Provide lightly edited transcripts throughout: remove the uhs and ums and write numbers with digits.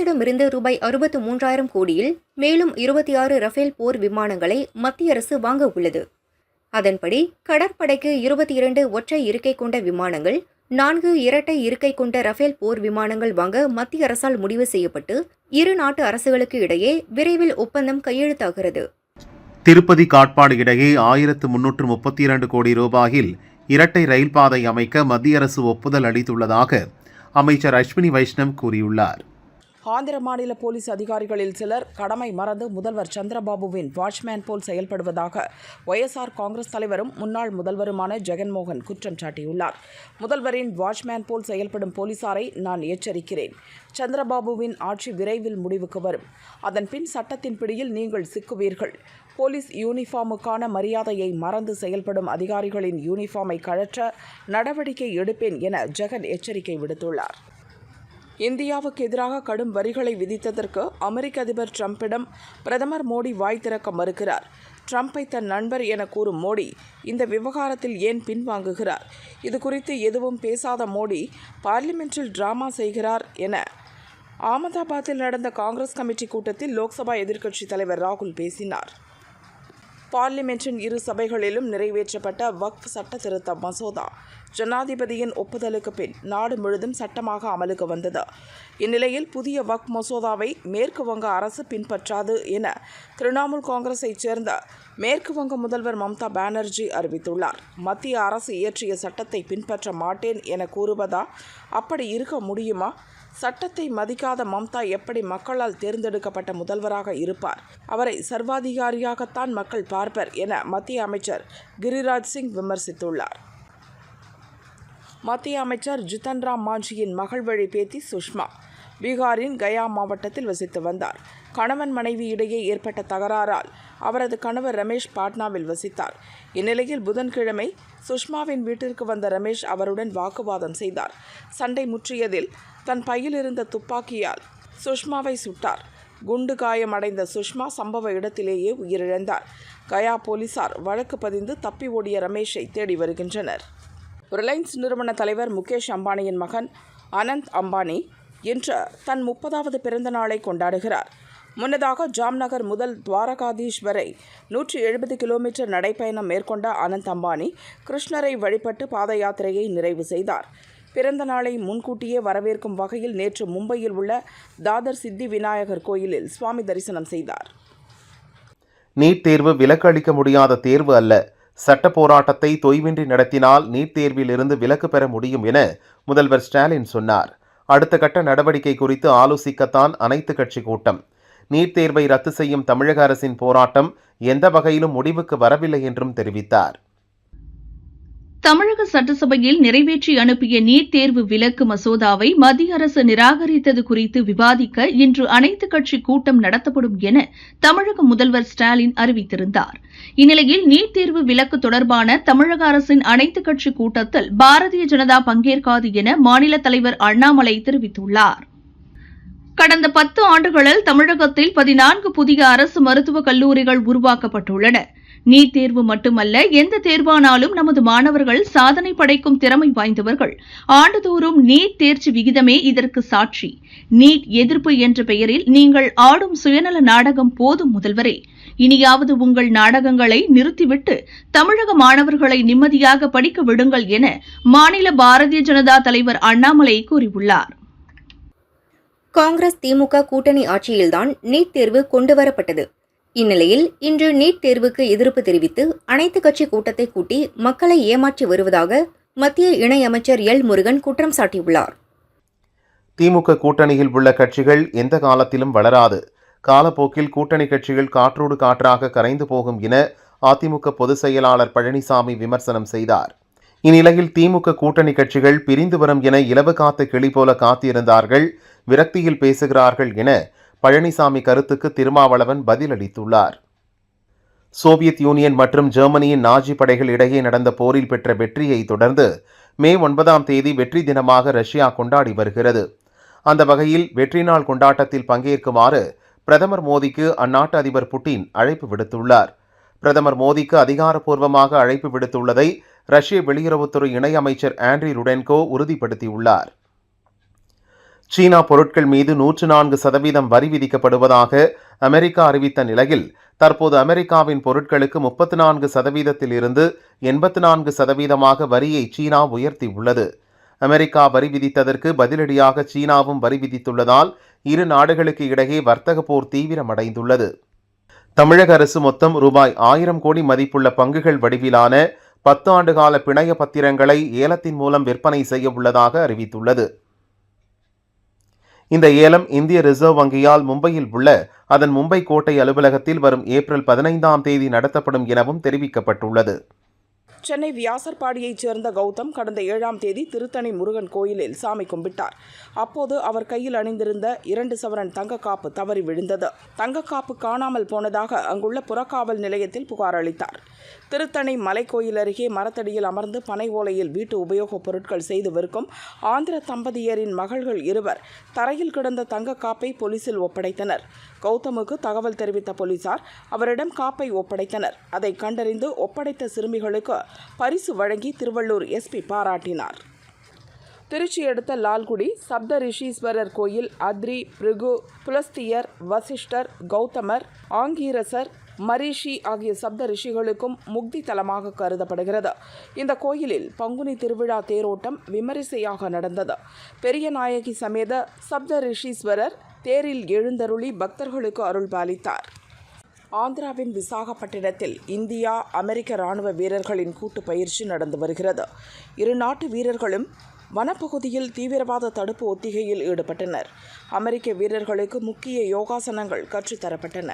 மத்தியிடமிருந்து ₹63,000 கோடியில் மேலும் 26 ரஃபேல் போர் விமானங்களை மத்திய அரசு வாங்க உள்ளது. அதன்படி கடற்படைக்கு 22 ஒற்றை இருக்கை கொண்ட விமானங்கள், 4 இரட்டை இருக்கை கொண்ட ரஃபேல் போர் விமானங்கள் வாங்க மத்திய அரசால் முடிவு செய்யப்பட்டு இரு நாட்டு அரசுகளுக்கு இடையே விரைவில் ஒப்பந்தம் கையெழுத்தாகிறது. திருப்பதி காட்பாடு இடையே 1332 கோடி ரூபாயில் இரட்டை ரயில் பாதை அமைக்க மத்திய அரசு ஒப்புதல் அளித்துள்ளதாக அமைச்சர் அஸ்வினி வைஷ்ணவ் கூறியுள்ளார். ஆந்திர மாநில போலீஸ் அதிகாரிகளில் சிலர் கடமை மறந்து முதல்வர் சந்திரபாபுவின் வாட்ச்மேன் போல் செயல்படுவதாக ஒய்எஸ்ஆர் காங்கிரஸ் தலைவரும் முன்னாள் முதல்வருமான ஜெகன்மோகன் குற்றம் சாட்டியுள்ளார். முதல்வரின் வாட்ச்மேன் போல் செயல்படும் போலீசாரை நான் எச்சரிக்கிறேன். சந்திரபாபுவின் ஆட்சி விரைவில் முடிவுக்கு வரும். அதன்பின் சட்டத்தின் பிடியில் நீங்கள் சிக்குவீர்கள். போலீஸ் யூனிஃபார்முக்கான மரியாதையை மறந்து செயல்படும் அதிகாரிகளின் யூனிஃபார்மை கழற்ற நடவடிக்கை எடுப்பேன் என ஜெகன் எச்சரிக்கை விடுத்துள்ளார். இந்தியாவுக்கு எதிராக கடும் வரிகளை விதித்ததற்கு அமெரிக்க அதிபர் டிரம்பிடம் பிரதமர் மோடி வாய் திறக்க மறுக்கிறார். டிரம்பை தன் நண்பர் என கூறும் மோடி இந்த விவகாரத்தில் ஏன் பின்வாங்குகிறார்? இதுகுறித்து எதுவும் பேசாத மோடி பார்லிமென்ட்டில் டிராமா செய்கிறார் என அகமதாபாத்தில் நடந்த காங்கிரஸ் கமிட்டி கூட்டத்தில் லோக்சபா எதிர்க்கட்சித் தலைவர் ராகுல் பேசினார். பார்லிமென்ட்டின் இரு சபைகளிலும் நிறைவேற்றப்பட்ட வக்ஃப் சட்ட திருத்த மசோதா ஜனாதிபதியின் ஒப்புதலுக்கு பின் நாடு முழுதும் சட்டமாக அமலுக்கு வந்தது. இந்நிலையில் புதிய வக்ஃப் மசோதாவை மேற்கு வங்க அரசு பின்பற்றாது என திரிணாமுல் காங்கிரஸைச் சேர்ந்த மேற்கு வங்க முதல்வர் மம்தா பானர்ஜி அறிவித்துள்ளார். மத்திய அரசு இயற்றிய சட்டத்தை பின்பற்ற மாட்டேன் என கூறுவதா? அப்படி இருக்க முடியுமா? சட்டத்தை மதிக்காத மம்தா எப்படி மக்களால் தேர்ந்தெடுக்கப்பட்ட முதல்வராக இருப்பார்? அவரை சர்வாதிகாரியாகத்தான் மக்கள் பார்ப்பர் என மத்திய அமைச்சர் கிரிராஜ் சிங் விமர்சித்துள்ளார். மத்திய அமைச்சர் ஜித்தன் ராம் மாஞ்சியின் மகள் வழி பேத்தி சுஷ்மா பீகாரின் கயா மாவட்டத்தில் வசித்து வந்தார். கணவன் மனைவி இடையே ஏற்பட்ட தகராறால் அவரது கணவர் ரமேஷ் பாட்னாவில் வசித்தார். இந்நிலையில் புதன்கிழமை சுஷ்மாவின் வீட்டிற்கு வந்த ரமேஷ் அவருடன் வாக்குவாதம் செய்தார். சண்டை முற்றியதில் தன் பையில் இருந்த துப்பாக்கியால் சுஷ்மாவை சுட்டார். குண்டு காயமடைந்த சுஷ்மா சம்பவ இடத்திலேயே உயிரிழந்தார். கயா போலீசார் வழக்கு பதிந்து தப்பி ஓடிய ரமேஷை தேடி வருகின்றனர். ரிலையன்ஸ் நிறுவன தலைவர் முகேஷ் அம்பானியின் மகன் அனந்த் அம்பானி இன்று தன் 30வது பிறந்த நாளை கொண்டாடுகிறார். முன்னதாக ஜாம்நகர் முதல் துவாரகாதீஷ் வரை 170 கிலோமீட்டர் நடைப்பயணம் மேற்கொண்ட அனந்த் அம்பானி கிருஷ்ணரை வழிபட்டு பாத யாத்திரையை நிறைவு செய்தார். பிறந்த நாளை முன்கூட்டியே வரவேற்கும் வகையில் நேற்று மும்பையில் உள்ள தாதர் சித்தி விநாயகர் கோயிலில் சுவாமி தரிசனம் செய்தார். நீட் தேர்வு விலக்கு அளிக்க முடியாத தேர்வு அல்ல. சட்ட போராட்டத்தை தொய்வின்றி நடத்தினால் நீட் தேர்வில் இருந்து விலக்கு பெற முடியும் என முதல்வர் ஸ்டாலின் சொன்னார். அடுத்த கட்ட நடவடிக்கை குறித்து ஆலோசிக்கத்தான் அனைத்து கட்சி கூட்டம். நீட் தேர்வை ரத்து செய்யும் தமிழக அரசின் போராட்டம் எந்த வகையிலும் முடிவுக்கு வரவில்லை என்றும் தெரிவித்தார். தமிழக சட்டசபையில் நிறைவேற்றி அனுப்பிய நீட் தேர்வு விலக்கு மசோதாவை மத்திய அரசு நிராகரித்தது குறித்து விவாதிக்க இன்று அனைத்துக் கட்சி கூட்டம் நடத்தப்படும் என தமிழக முதல்வர் ஸ்டாலின் அறிவித்திருந்தார். இந்நிலையில் நீட் தேர்வு விலக்கு தொடர்பான தமிழக அரசின் அனைத்துக் கட்சி கூட்டத்தில் பாரதிய ஜனதா பங்கேற்காது என மாநில தலைவர் அண்ணாமலை தெரிவித்துள்ளார். கடந்த 10 ஆண்டுகளில் தமிழகத்தில் 14 புதிய அரசு மருத்துவக் கல்லூரிகள் உருவாக்கப்பட்டுள்ளன. நீட் தேர்வு மட்டுமல்ல, எந்த தேர்வானாலும் நமது மாணவர்கள் சாதனை படைக்கும் திறமை வாய்ந்தவர்கள். ஆண்டுதோறும் நீட் தேர்ச்சி விகிதமே இதற்கு சாட்சி. நீட் எதிர்ப்பு என்ற பெயரில் நீங்கள் ஆடும் சுயநல நாடகம் போதும் முதல்வரே. இனியாவது உங்கள் நாடகங்களை நிறுத்திவிட்டு தமிழக மாணவர்களை நிம்மதியாக படிக்க விடுங்கள் என மாநில பாரதிய ஜனதா தலைவர் அண்ணாமலை கூறியுள்ளார். காங்கிரஸ் திமுக கூட்டணி ஆட்சியில்தான் நீட் தேர்வு கொண்டுவரப்பட்டது. இந்நிலையில் இன்று நீட் தேர்வுக்கு எதிர்ப்பு தெரிவித்து அனைத்து கட்சி கூட்டத்தை கூட்டி மக்களை ஏமாற்றி வருவதாக மத்திய இணையமைச்சர் எல் முருகன் குற்றம் சாட்டியுள்ளார். திமுக கூட்டணியில் உள்ள கட்சிகள் எந்த காலத்திலும் வளராது. காலப்போக்கில் கூட்டணி கட்சிகள் காற்றோடு காற்றாக கரைந்து போகும் என அதிமுக பொதுச் செயலாளர் பழனிசாமி விமர்சனம் செய்தார். இந்நிலையில் திமுக கூட்டணி கட்சிகள் பிரிந்து வரும் என இலவு காத்த கிளி போல காத்திருந்தார்கள், விரக்தியில் பேசுகிறார்கள் என பழனிசாமி கருத்துக்கு திருமாவளவன் பதிலளித்துள்ளார். சோவியத் யூனியன் மற்றும் ஜெர்மனியின் நாஜி படைகள் இடையே நடந்த போரில் பெற்ற வெற்றியை தொடர்ந்து மே 9ஆம் தேதி வெற்றி தினமாக ரஷ்யா கொண்டாடி வருகிறது. அந்த வகையில் வெற்றி நாள் கொண்டாட்டத்தில் பங்கேற்குமாறு பிரதமர் மோடிக்கு அந்நாட்டு அதிபர் புட்டின் அழைப்பு விடுத்துள்ளார். பிரதமர் மோடிக்கு அதிகாரப்பூர்வமாக அழைப்பு விடுத்துள்ளதை ரஷ்ய வெளியுறவுத்துறை இணையமைச்சர் ஆண்ட்ரி ருடென்கோ உறுதிப்படுத்தியுள்ளார். சீனா பொருட்கள் மீது 104% வரி விதிக்கப்படுவதாக அமெரிக்கா அறிவித்த நிலையில் தற்போது அமெரிக்காவின் பொருட்களுக்கு 34% இருந்து 84% வரியை சீனா உயர்த்தியுள்ளது. அமெரிக்கா வரி விதித்ததற்கு பதிலடியாக சீனாவும் வரி விதித்துள்ளதால் இரு நாடுகளுக்கு இடையே வர்த்தக போர் தீவிரமடைந்துள்ளது. தமிழக அரசு மொத்தம் ரூபாய் 1000 கோடி மதிப்புள்ள பங்குகள் வடிவிலான 10 ஆண்டுகால பிணைய பத்திரங்களை ஏலத்தின் மூலம் விற்பனை செய்ய உள்ளதாக அறிவித்துள்ளது. இந்த ஏலம் இந்திய ரிசர்வ் வங்கியால் மும்பையில் உள்ள அதன் மும்பை கோட்டை அலுவலகத்தில் வரும் ஏப்ரல் 15ஆம் தேதி நடத்தப்படும் எனவும் தெரிவிக்கப்பட்டுள்ளது. சென்னை வியாசர்பாடியைச் சேர்ந்த கௌதம் கடந்த 7ஆம் தேதி திருத்தணி முருகன் கோயிலில் சாமி கும்பிட்டார். அப்போது அவர் கையில் அணிந்திருந்த 2 சவரன் தங்கக்காப்பு தவறி விழுந்தது. தங்கக்காப்பு காணாமல் போனதாக அங்குள்ள புறக்காவல் நிலையத்தில் புகார் அளித்தார். திருத்தணி மலைக்கோயில் அருகே மரத்தடியில் அமர்ந்து பனை ஓலையில் வீட்டு உபயோகப் பொருட்கள் செய்து விற்கும் ஆந்திர தம்பதியரின் மகள்கள் இருவர் தரையில் கிடந்த தங்கக்காப்பை போலீசில் ஒப்படைத்தனர். கௌதமுக்கு தகவல் தெரிவித்த போலீசார் அவரிடம் காப்பை ஒப்படைத்தனர். அதை கண்டறிந்து ஒப்படைத்த சிறுமிகளுக்கு பரிசு வழங்கி திருவள்ளூர் எஸ்பி பாராட்டினார். திருச்சி அடுத்த லால்குடி சப்த ரிஷீஸ்வரர் கோயில் அத்ரி, பிருகு, புலஸ்தியர், வசிஷ்டர், கௌதமர், ஆங்கீரசர், மரிஷி ஆகிய சப்த ரிஷிகளுக்கும் முக்தி தலமாக கருதப்படுகிறது. இந்த கோயிலில் பங்குனி திருவிழா தேரோட்டம் விமரிசையாக நடந்தது. பெரிய நாயகி சமேத சப்த ரிஷீஸ்வரர் தேரில் எழுந்தருளி பக்தர்களுக்கு அருள் பாலித்தார். ஆந்திராவின் விசாகப்பட்டினத்தில் இந்தியா அமெரிக்க இராணுவ வீரர்களின் கூட்டு பயிற்சி நடந்து வருகிறது. இரு நாட்டு வீரர்களும் வனப்பகுதியில் தீவிரவாத தடுப்பு ஒத்திகையில் ஈடுபட்டனர். அமெரிக்க வீரர்களுக்கு முக்கிய யோகாசனங்கள் கற்றுத்தரப்பட்டன.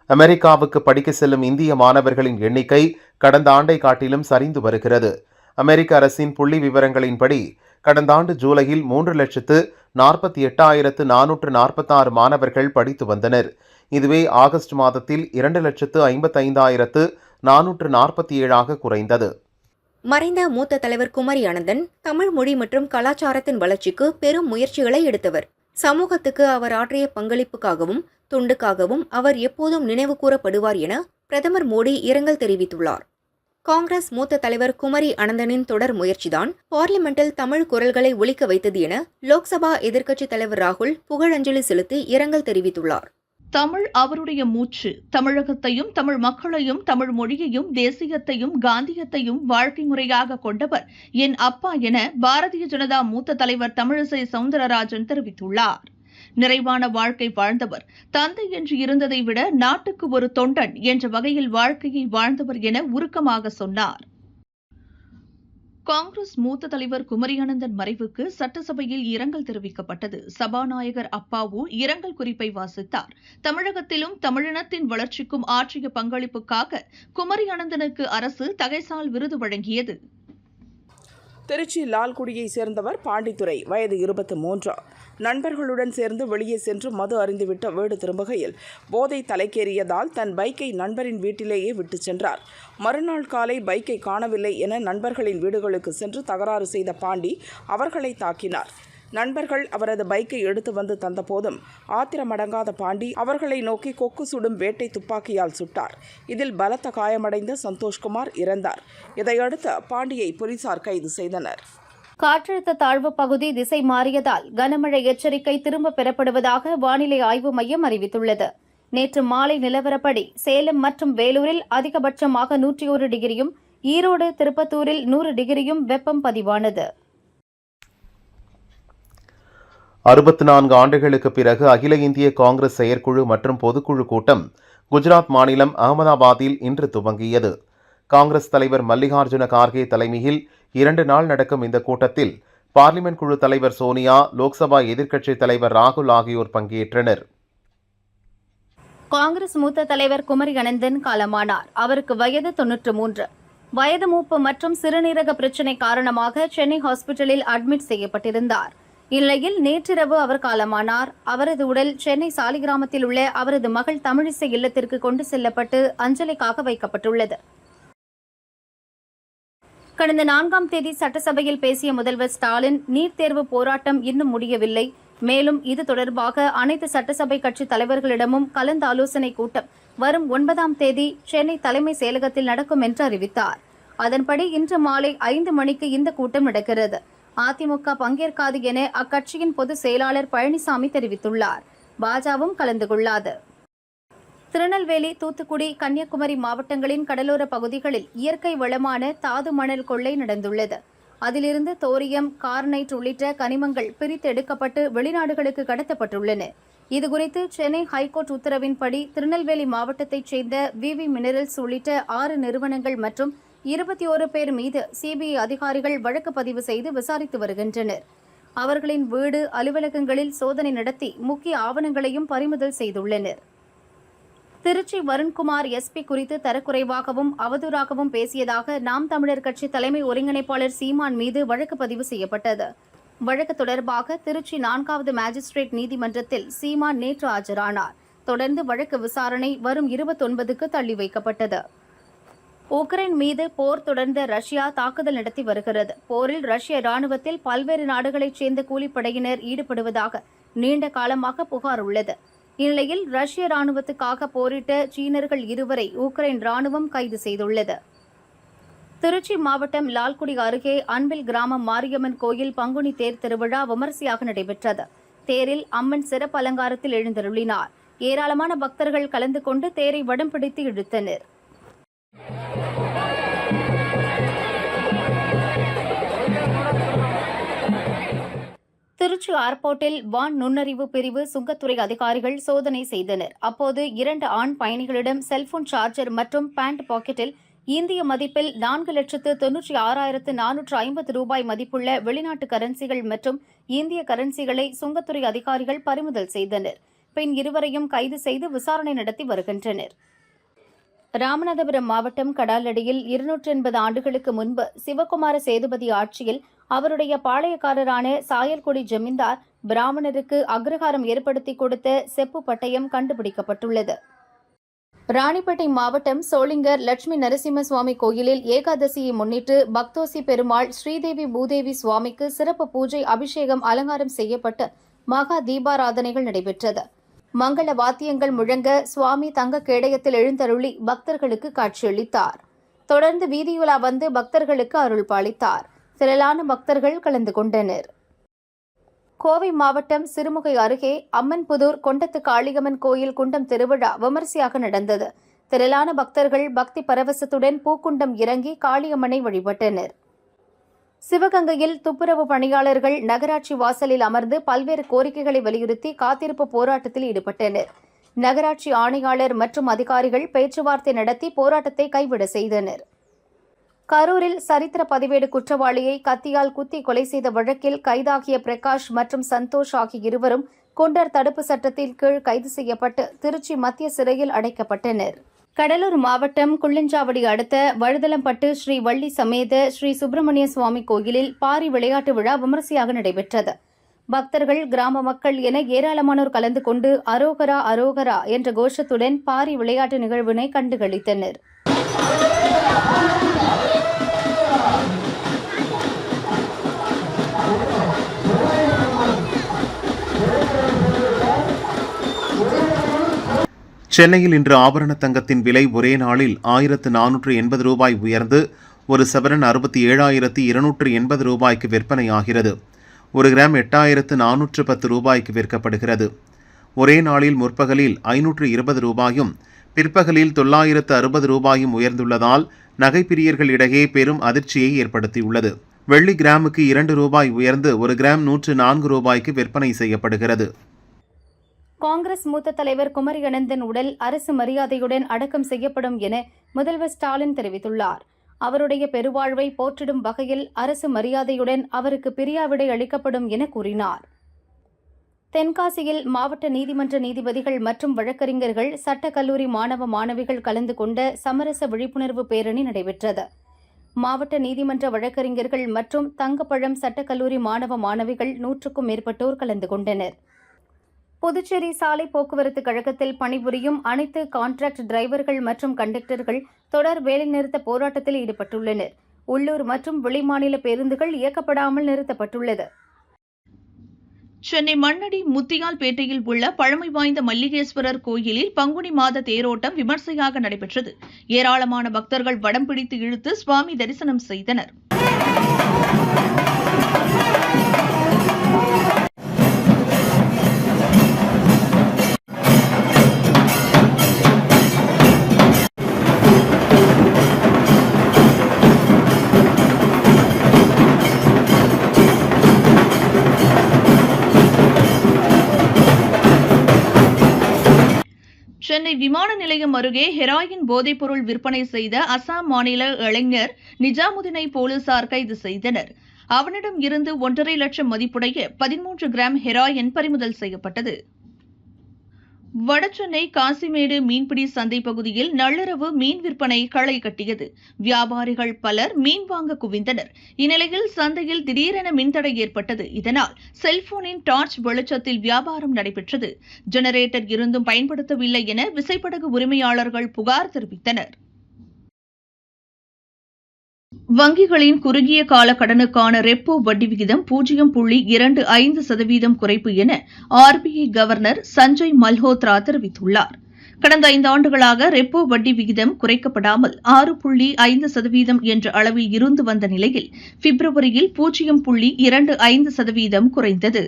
அமெரிக்காவுக்கு படிக்க செல்லும் இந்திய மாணவர்களின் எண்ணிக்கை கடந்த ஆண்டை காட்டிலும் சரிந்து வருகிறது. அமெரிக்க அரசின் புள்ளி விவரங்களின்படி கடந்த ஆண்டு ஜூலையில் 3,48,446 மாணவர்கள் படித்து வந்தனர். இதுவே ஆகஸ்ட் மாதத்தில் 2,55,447 குறைந்தது. மறைந்த மூத்த தலைவர் குமரி அனந்தன் தமிழ் மொழி மற்றும் கலாச்சாரத்தின் வளர்ச்சிக்கு பெரும் முயற்சிகளை எடுத்தவர். சமூகத்துக்கு அவர் ஆற்றிய பங்களிப்புக்காகவும் தொண்டுக்காகவும் அவர் எப்போதும் நினைவு கூறப்படுவார் என பிரதமர் மோடி இரங்கல் தெரிவித்துள்ளார். காங்கிரஸ் மூத்த தலைவர் குமரி அனந்தனின் தொடர் முயற்சிதான் பார்லிமெண்டில் தமிழ் குரல்களை ஒலிக்க வைத்தது என லோக்சபா எதிர்க்கட்சித் தலைவர் ராகுல் புகழஞ்சலி செலுத்தி இரங்கல் தெரிவித்துள்ளார். தமிழ் அவருடைய மூச்சு. தமிழகத்தையும் தமிழ் மக்களையும் தமிழ் மொழியையும் தேசியத்தையும் காந்தியத்தையும் வாழ்க்கை முறையாக கொண்டவர் என் அப்பா என பாரதிய ஜனதா மூத்த தலைவர் தமிழிசை சவுந்தரராஜன் தெரிவித்துள்ளார். நிறைவான வாழ்க்கை வாழ்ந்தவர், தந்தை என்று இருந்ததை விட நாட்டுக்கு ஒரு தொண்டன் என்ற வகையில் வாழ்க்கையை வாழ்ந்தவர் என உருக்கமாக சொன்னார். காங்கிரஸ் மூத்த தலைவர் குமரி அனந்தன் மறைவுக்கு சட்டசபையில் இரங்கல் தெரிவிக்கப்பட்டது. சபாநாயகர் அப்பாவு இரங்கல் குறிப்பை வாசித்தார். தமிழகத்திலும் தமிழினத்தின் வளர்ச்சிக்கும் ஆற்றிய பங்களிப்புக்காக குமரி அனந்தனுக்கு அரசு தகைசால் விருது வழங்கியது. திருச்சி லால்குடியை சேர்ந்தவர் பாண்டித்துரை, வயது 23. நண்பர்களுடன் சேர்ந்து வெளியே சென்று மது அருந்திவிட்டு வீடு திரும்புகையில் போதை தலைக்கேறியதால் தன் பைக்கை நண்பரின் வீட்டிலேயே விட்டு சென்றார். மறுநாள் காலை பைக்கை காணவில்லை என நண்பர்களின் வீடுகளுக்கு சென்று தகராறு செய்த பாண்டி அவர்களை தாக்கினார். நண்பர்கள் அவரது பைக்கை எடுத்து வந்து தந்தபோதும் ஆத்திரமடங்காத பாண்டி அவர்களை நோக்கி கொக்கு சுடும் வேட்டை துப்பாக்கியால் சுட்டார். இதில் பலத்த காயமடைந்த சந்தோஷ்குமார் இறந்தார். இதையடுத்து பாண்டியை போலீசார் கைது செய்தனர். காற்றழுத்த தாழ்வு பகுதி திசை மாறியதால் கனமழை எச்சரிக்கை திரும்ப பெறப்படுவதாக வானிலை ஆய்வு மையம் அறிவித்துள்ளது. நேற்று மாலை நிலவரப்படி சேலம் மற்றும் வேலூரில் அதிகபட்சமாக 101 டிகிரியும், ஈரோடு, திருப்பத்தூரில் 100 டிகிரியும் வெப்பம் பதிவானது. 64 ஆண்டுகளுக்கு பிறகு அகில இந்திய காங்கிரஸ் செயற்குழு மற்றும் பொதுக்குழு கூட்டம் குஜராத் மாநிலம் அகமதாபாத்தில் இன்று துவங்கியது. காங்கிரஸ் தலைவர் மல்லிகார்ஜுன கார்கே தலைமையில் 2 நாள் நடக்கும் இந்த கூட்டத்தில் பார்லிமென்ட் குழு தலைவர் சோனியா, லோக்சபா எதிர்க்கட்சித் தலைவர் ராகுல் ஆகியோர் பங்கேற்றனர். காங்கிரஸ் மூத்த தலைவர் குமரி அனந்தன் காலமானார். அவருக்கு வயது 93. வயது மூப்பு மற்றும் சிறுநீரக பிரச்சினை காரணமாக சென்னை ஹாஸ்பிட்டலில் அட்மிட் செய்யப்பட்டிருந்தார். இந்நிலையில் நேற்றிரவு அவர் காலமானார். அவரது உடல் சென்னை சாலிகிராமத்தில் உள்ள அவரது மகள் தமிழிசை இல்லத்திற்கு கொண்டு செல்லப்பட்டு அஞ்சலிக்காக வைக்கப்பட்டுள்ளது. கடந்த 4ஆம் தேதி சட்டசபையில் பேசிய முதல்வர் ஸ்டாலின், நீட் தேர்வு போராட்டம் இன்னும் முடியவில்லை, மேலும் இது தொடர்பாக அனைத்து சட்டசபை கட்சி தலைவர்களிடமும் கலந்தாலோசனை கூட்டம் வரும் 9ஆம் தேதி சென்னை தலைமை செயலகத்தில் நடக்கும் என்று அறிவித்தார். அதன்படி இன்று மாலை 5 மணிக்கு இந்த கூட்டம் நடக்கிறது. அதிமுக பங்கேற்காது என அக்கட்சியின் பொதுச் செயலாளர் பழனிசாமி தெரிவித்துள்ளார். பாஜகவும் கலந்து கொள்ளாது. திருநெல்வேலி, தூத்துக்குடி, கன்னியாகுமரி மாவட்டங்களின் கடலோர பகுதிகளில் இயற்கை வளமான தாது மணல் கொள்ளை நடந்துள்ளது. அதிலிருந்து தோரியம், கார்னைட் உள்ளிட்ட கனிமங்கள் பிரித்து எடுக்கப்பட்டு வெளிநாடுகளுக்கு கடத்தப்பட்டுள்ளன. இதுகுறித்து சென்னை ஹைகோர்ட் உத்தரவின்படி திருநெல்வேலி மாவட்டத்தைச் சேர்ந்த விவி மினரல்ஸ் உள்ளிட்ட 6 நிறுவனங்கள் மற்றும் 21 பேர் மீது சிபிஐ அதிகாரிகள் வழக்கு பதிவு செய்து விசாரித்து வருகின்றனர். அவர்களின் வீடு, அலுவலகங்களில் சோதனை நடத்தி முக்கிய ஆவணங்களையும் பறிமுதல் செய்துள்ளனர். திருச்சி வருண்குமார் எஸ்பி குறித்து தரக்குறைவாகவும் அவதூறாகவும் பேசியதாக நாம் தமிழர் கட்சி தலைமை ஒருங்கிணைப்பாளர் சீமான் மீது வழக்கு பதிவு செய்யப்பட்டது. வழக்கு தொடர்பாக திருச்சி 4வது மாஜிஸ்ட்ரேட் நீதிமன்றத்தில் சீமான் நேற்று ஆஜரானார். தொடர்ந்து வழக்கு விசாரணை வரும் 29க்கு தள்ளி வைக்கப்பட்டது. உக்ரைன் மீது போர் தொடர்ந்த ரஷ்யா தாக்குதல் நடத்தி வருகிறது. போரில் ரஷ்ய ராணுவத்தில் பல்வேறு நாடுகளைச் சேர்ந்த கூலிப்படையினர் ஈடுபடுவதாக நீண்ட காலமாக புகார் உள்ளது. இந்நிலையில் ரஷ்ய ராணுவத்துக்காக போரிட்ட சீனர்கள் 2வரை உக்ரைன் ராணுவம் கைது செய்துள்ளது. திருச்சி மாவட்டம் லால்குடி அருகே அன்பில் கிராமம் மாரியம்மன் கோயில் பங்குனி தேர் திருவிழா விமரிசையாக நடைபெற்றது. தேரில் அம்மன் சிறப்பு அலங்காரத்தில் எழுந்தருளினார். ஏராளமான பக்தர்கள் கலந்து கொண்டு தேரை வடம் பிடித்து இழுத்தனர். திருச்சி ஏர்போர்ட்டில் வான் நுண்ணறிவு பிரிவு சுங்கத்துறை அதிகாரிகள் சோதனை செய்தனர். அப்போது 2 ஆண் பயணிகளிடம் செல்போன் சார்ஜர் மற்றும் பேண்ட் பாக்கெட்டில் இந்திய மதிப்பில் 4,96,450 ரூபாய் மதிப்புள்ள வெளிநாட்டு கரன்சிகள் மற்றும் இந்திய கரன்சிகளை சுங்கத்துறை அதிகாரிகள் பறிமுதல் செய்தனர். பின் இருவரையும் கைது செய்து விசாரணை நடத்தி வருகின்றனர். ராமநாதபுரம் மாவட்டம் கடாலடியில் 280 ஆண்டுகளுக்கு முன்பு சிவகுமார சேதுபதி ஆட்சியில் அவருடைய பாளையக்காரரான சாயல்குடி ஜமீன்தார் பிராமணருக்கு அக்ரஹாரம் ஏற்படுத்தி கொடுத்த செப்பு பட்டயம் கண்டுபிடிக்கப்பட்டுள்ளது. ராணிப்பேட்டை மாவட்டம் சோளிங்கர் லட்சுமி நரசிம்ம சுவாமி கோயிலில் ஏகாதசியை முன்னிட்டு பக்தோசி பெருமாள் ஸ்ரீதேவி பூதேவி சுவாமிக்கு சிறப்பு பூஜை, அபிஷேகம், அலங்காரம் செய்யப்பட்டு மகா தீபாராதனைகள் நடைபெற்றது. மங்கள வாத்தியங்கள் முழங்க சுவாமி தங்க கேடயத்தில் எழுந்தருளி பக்தர்களுக்கு காட்சியளித்தார். தொடர்ந்து வீதியுலா வந்து பக்தர்களுக்கு அருள் பாலித்தார். திரளான பக்தர்கள் கலந்து கொண்டனர். கோவை மாவட்டம் சிறுமுகை அருகே அம்மன்புதூர் கொண்டத்து காளியம்மன் கோயில் குண்டம் திருவிழா விமரிசையாக நடந்தது. திரளான பக்தர்கள் பக்தி பரவசத்துடன் பூக்குண்டம் இறங்கி காளியம்மனை வழிபட்டனர். சிவகங்கையில் துப்புரவு பணியாளர்கள் நகராட்சி வாசலில் அமர்ந்து பல்வேறு கோரிக்கைகளை வலியுறுத்தி காத்திருப்பு போராட்டத்தில் ஈடுபட்டனர். நகராட்சி ஆணையாளர் மற்றும் அதிகாரிகள் பேச்சுவார்த்தை நடத்தி போராட்டத்தை கைவிட செய்தனர். கரூரில் சரித்திர பதிவேடு குற்றவாளியை கத்தியால் குத்தி கொலை செய்த வழக்கில் கைதாகிய பிரகாஷ் மற்றும் சந்தோஷ் ஆகிய இருவரும் குண்டர் தடுப்பு சட்டத்தின் கீழ் கைது செய்யப்பட்டு திருச்சி மத்திய சிறையில் அடைக்கப்பட்டனர். கடலூர் மாவட்டம் குள்ளஞ்சாவடி அடுத்த வழுதலம்பட்டு ஸ்ரீ வள்ளி சமேத ஸ்ரீ சுப்பிரமணிய சுவாமி கோயிலில் பாரி விளையாட்டு விழா விமரிசையாக நடைபெற்றது. பக்தர்கள், கிராம மக்கள் என ஏராளமானோர் கலந்து கொண்டு அரோகரா அரோகரா என்ற கோஷத்துடன் பாரி விளையாட்டு நிகழ்வினை கண்டுகளித்தனர். சென்னையில் இன்று ஆபரண தங்கத்தின் விலை ஒரே நாளில் 1480 ரூபாய் உயர்ந்து ஒரு சவரன் 67,280 ரூபாய்க்கு விற்பனையாகிறது. 1 கிராம் 8,410 ரூபாய்க்கு விற்கப்படுகிறது. ஒரே நாளில் முற்பகலில் 520 ரூபாயும் பிற்பகலில் 960 ரூபாயும் உயர்ந்துள்ளதால் நகைப்பிரியர்களிடையே பெரும் அதிர்ச்சியை ஏற்படுத்தியுள்ளது. வெள்ளி கிராமுக்கு 2 ரூபாய் உயர்ந்து 1 கிராம் 104 ரூபாய்க்கு விற்பனை செய்யப்படுகிறது. காங்கிரஸ் மூத்த தலைவர் குமரி அனந்தன் உடல் அரசு மரியாதையுடன் அடக்கம் செய்யப்படும் என முதல்வர் ஸ்டாலின் தெரிவித்துள்ளார். அவருடைய பெருவாழ்வை போற்றிடும் வகையில் அரசு மரியாதையுடன் அவருக்கு பிரியாவிடை அளிக்கப்படும் என கூறினார். தென்காசியில் மாவட்ட நீதிமன்ற நீதிபதிகள் மற்றும் வழக்கறிஞர்கள், சட்டக்கல்லூரி மாணவ மாணவிகள் கலந்து கொண்ட சமரச விழிப்புணர்வு பேரணி நடைபெற்றது. மாவட்ட நீதிமன்ற வழக்கறிஞர்கள் மற்றும் தங்கப்பழம் சட்டக்கல்லூரி மாணவ மாணவிகள் 100க்கும் மேற்பட்டோர் கலந்து கொண்டனர். புதுச்சேரி சாலை போக்குவரத்து கழகத்தில் பணிபுரியும் அனைத்து கான்ட்ராக்ட் டிரைவர்கள் மற்றும் கண்டக்டர்கள் தொடர் வேலைநிறுத்த போராட்டத்தில் ஈடுபட்டுள்ளனர். உள்ளூர் மற்றும் வெளிமாநில பேருந்துகள் இயக்கப்படாமல் நிறுத்தப்பட்டுள்ளது. சென்னை மண்ணடி முத்தியால்பேட்டையில் உள்ள பழமை வாய்ந்த மல்லிகேஸ்வரர் கோயிலில் பங்குனி மாத தேரோட்டம் விமர்சையாக நடைபெற்றது. ஏராளமான பக்தர்கள் வடம் பிடித்து இழுத்து சுவாமி தரிசனம் செய்தனர். சென்னை விமான நிலையம் அருகே ஹெராயின் போதைப்பொருள் விற்பனை செய்த அசாம் மாநில இளைஞர் நிஜாமுதீனை போலீசார் கைது செய்தனர். அவனிடம் இருந்து 1.5 லட்சம் மதிப்புடைய 13 கிராம் ஹெராயின் பறிமுதல் செய்யப்பட்டது. வடசென்னை காசிமேடு மீன்பிடி சந்தை பகுதியில் நள்ளிரவு மீன் விற்பனை களை கட்டியது. வியாபாரிகள் பலர் மீன் வாங்க குவிந்தனர். இந்நிலையில் சந்தையில் திடீரென மின்தடை ஏற்பட்டது. இதனால் செல்போனின் டார்ச் வெளிச்சத்தில் வியாபாரம் நடைபெற்றது. ஜெனரேட்டர் இருந்தும் பயன்படுத்தவில்லை என விசைப்படகு உரிமையாளர்கள் புகார் தெரிவித்தனர். வங்கிகளின் குறுகிய கால கடனுக்கான ரெப்போ வட்டி விகிதம் 0.25% குறைப்பு என ஆர்பிஐ கவர்னர் சஞ்சய் மல்ஹோத்ரா தெரிவித்துள்ளார். கடந்த 5 ஆண்டுகளாக ரெப்போ வட்டி விகிதம் குறைக்கப்படாமல் 6.5% என்ற அளவில் இருந்து வந்த நிலையில் பிப்ரவரியில் 0.25% குறைந்தது.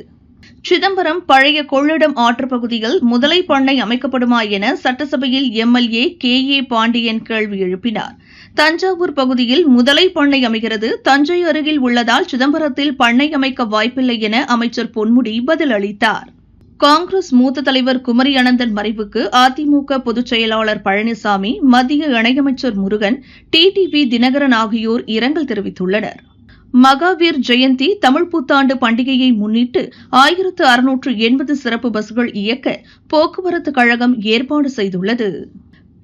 சிதம்பரம் பழைய கொள்ளிடம் ஆற்றுப் பகுதியில் முதலை பண்ணை அமைக்கப்படுமா என சட்டசபையில் எம்எல்ஏ கே.ஏ. பாண்டியன் கேள்வி எழுப்பினார். தஞ்சாவூர் பகுதியில் முதலை பண்ணை அமைகிறது, தஞ்சை அருகில் உள்ளதால் சிதம்பரத்தில் பண்ணை அமைக்க வாய்ப்பில்லை என அமைச்சர் பொன்முடி பதிலளித்தார். காங்கிரஸ் மூத்த தலைவர் குமரி அனந்தன் மறைவுக்கு அதிமுக பொதுச் செயலாளர் பழனிசாமி, மத்திய இணையமைச்சர் முருகன், டிடிவி தினகரன் ஆகியோர் இரங்கல் தெரிவித்துள்ளனர். மகாவீர் ஜெயந்தி தமிழ் புத்தாண்டு பண்டிகையை முன்னிட்டு 1680 சிறப்பு பஸ்கள் இயக்க போக்குவரத்து கழகம் ஏற்பாடு செய்துள்ளது.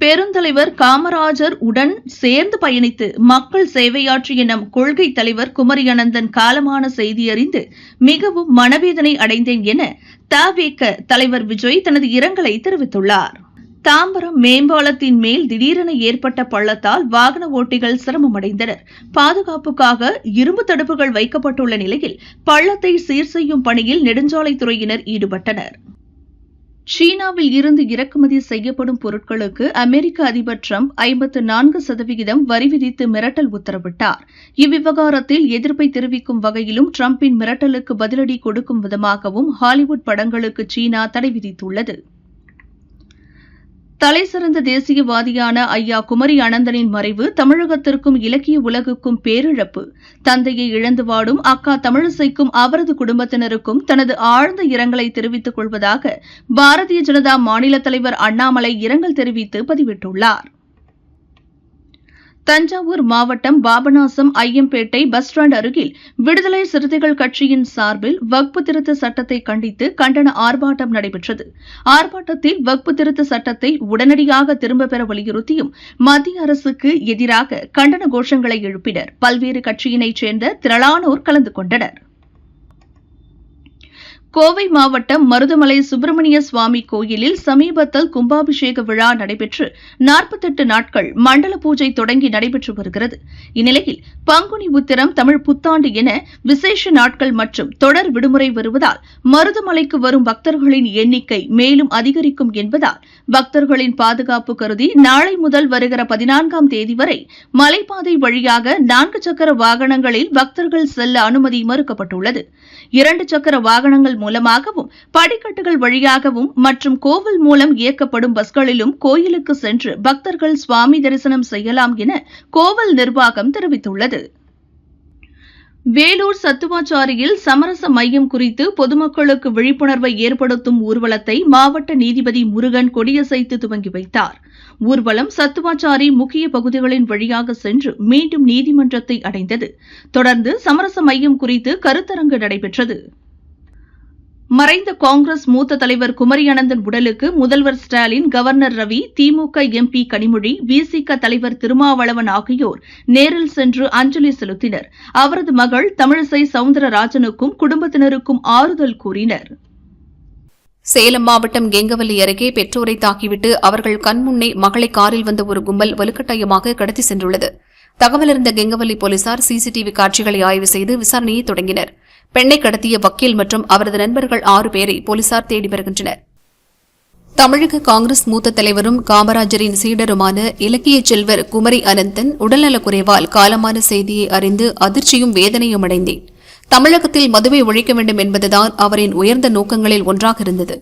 பெருந்தலைவர் காமராஜர் உடன் சேர்ந்து பயணித்து மக்கள் சேவையாற்றிய நம் கொள்கை தலைவர் குமரி அனந்தன் காலமான செய்தியறிந்து மிகவும் மனவேதனை அடைந்தேன் என தவேக தலைவர் விஜய் தனது இரங்கலை தெரிவித்துள்ளார். தாம்பரம் மேம்பாலத்தின் மேல் திடீரென ஏற்பட்ட பள்ளத்தால் வாகன ஓட்டிகள் சிரமமடைந்தனர். பாதுகாப்புக்காக இரும்பு தடுப்புகள் வைக்கப்பட்டுள்ள நிலையில் பள்ளத்தை சீர் செய்யும் பணியில் நெடுஞ்சாலைத்துறையினர் ஈடுபட்டனர். சீனாவில் இருந்து இறக்குமதி செய்யப்படும் பொருட்களுக்கு அமெரிக்க அதிபர் டிரம்ப் 54% வரி விதித்து மிரட்டல் உத்தரவிட்டார். இவ்விவகாரத்தில் எதிர்ப்பை தெரிவிக்கும் வகையிலும் டிரம்பின் மிரட்டலுக்கு பதிலடி கொடுக்கும் விதமாகவும் ஹாலிவுட் படங்களுக்கு சீனா தடை விதித்துள்ளது. தலைசிறந்த தேசியவாதியான ஐயா குமரி அனந்தனின் மறைவு தமிழகத்திற்கும் இலக்கிய உலகுக்கும் பேரிழப்பு. தந்தையை இழந்து வாடும் அக்கா தமிழிசைக்கும் அவரது குடும்பத்தினருக்கும் தனது ஆழ்ந்த இரங்கலை தெரிவித்துக் கொள்வதாக பாரதிய ஜனதா மாநில தலைவர் அண்ணாமலை இரங்கல் தெரிவித்து பதிவிட்டுள்ளார். தஞ்சாவூர் மாவட்டம் பாபநாசம் ஐயம்பேட்டை பஸ் ஸ்டாண்ட் அருகில் விடுதலை சிறுத்தைகள் கட்சியின் சார்பில் வக்பு திருத்த சட்டத்தை கண்டித்து கண்டன ஆர்ப்பாட்டம் நடைபெற்றது. ஆர்ப்பாட்டத்தில் வக்பு திருத்த சட்டத்தை உடனடியாக திரும்பப் பெற வலியுறுத்தியும் மத்திய அரசுக்கு எதிராக கண்டன கோஷங்களை எழுப்பினர். பல்வேறு கட்சியினைச் சேர்ந்த திரளானோர் கலந்து கொண்டனர். கோவை மாவட்டம் மருதமலை சுப்பிரமணிய சுவாமி கோயிலில் சமீபத்தில் கும்பாபிஷேக விழா நடைபெற்று 48 நாட்கள் மண்டல பூஜை தொடங்கி நடைபெற்று வருகிறது. இந்நிலையில் பங்குனி உத்திரம், தமிழ் புத்தாண்டு என விசேஷ நாட்கள் மற்றும் தொடர் விடுமுறை வருவதால் மருதமலைக்கு வரும் பக்தர்களின் எண்ணிக்கை மேலும் அதிகரிக்கும் என்பதால் பக்தர்களின் பாதுகாப்பு கருதி நாளை முதல் வருகிற 14ஆம் தேதி வரை மலைப்பாதை வழியாக 4 சக்கர வாகனங்களில் பக்தர்கள் செல்ல அனுமதி மறுக்கப்பட்டுள்ளது. 2 சக்கர வாகனங்கள் மூலமாகவும் படிக்கட்டுகள் வழியாகவும் மற்றும் கோவில் மூலம் இயக்கப்படும் பஸ்களிலும் கோயிலுக்கு சென்று பக்தர்கள் சுவாமி தரிசனம் செய்யலாம் என கோவில் நிர்வாகம் தெரிவித்துள்ளது. வேலூர் சத்துவாச்சாரியில் சமரச மையம் குறித்து பொதுமக்களுக்கு விழிப்புணர்வை ஏற்படுத்தும் ஊர்வலத்தை மாவட்ட நீதிபதி முருகன் கொடியசைத்து துவங்கி வைத்தார். ஊர்வலம் சத்துவாச்சாரி முக்கிய பகுதிகளின் வழியாக சென்று மீண்டும் நீதிமன்றத்தை அடைந்தது. தொடர்ந்து சமரச மையம் குறித்து கருத்தரங்கு நடைபெற்றது. மறைந்த காங்கிரஸ் மூத்த தலைவர் குமரி அனந்தன் உடலுக்கு முதல்வர் ஸ்டாலின், கவர்னர் ரவி, திமுக எம்பி கனிமொழி, விசிக தலைவர் திருமாவளவன் ஆகியோர் நேரில் சென்று அஞ்சலி செலுத்தினர். அவரது மகள் தமிழிசை சவுந்தரராஜனுக்கும் குடும்பத்தினருக்கும் ஆறுதல் கூறினர். சேலம் மாவட்டம் கெங்கவல்லி அருகே பெற்றோரை தாக்கிவிட்டு அவர்கள் கண்முன்னே மகளை காரில் வந்த ஒரு கும்பல் வலுக்கட்டாயமாக கடத்தி சென்றுள்ளது. தகவலறிந்த கெங்கவல்லி போலீசார் சிசிடிவி காட்சிகளை ஆய்வு செய்து விசாரணையை தொடங்கினர். பெண்ணை கடத்திய வக்கீல் மற்றும் அவரது நண்பர்கள் 6 பேரை போலீசார் தேடி வருகின்றனர். தமிழக காங்கிரஸ் மூத்த தலைவரும் காமராஜரின் சீடருமான இலக்கிய செல்வர் குமரி அனந்தன் உடல்நலக்குறைவால் காலமான செய்தியை அறிந்து அதிர்ச்சியும் வேதனையும் அடைந்தேன். தமிழகத்தில் மதுவை ஒழிக்க வேண்டும் என்பதுதான் அவரின் உயர்ந்த நோக்கங்களில் ஒன்றாக இருந்தது.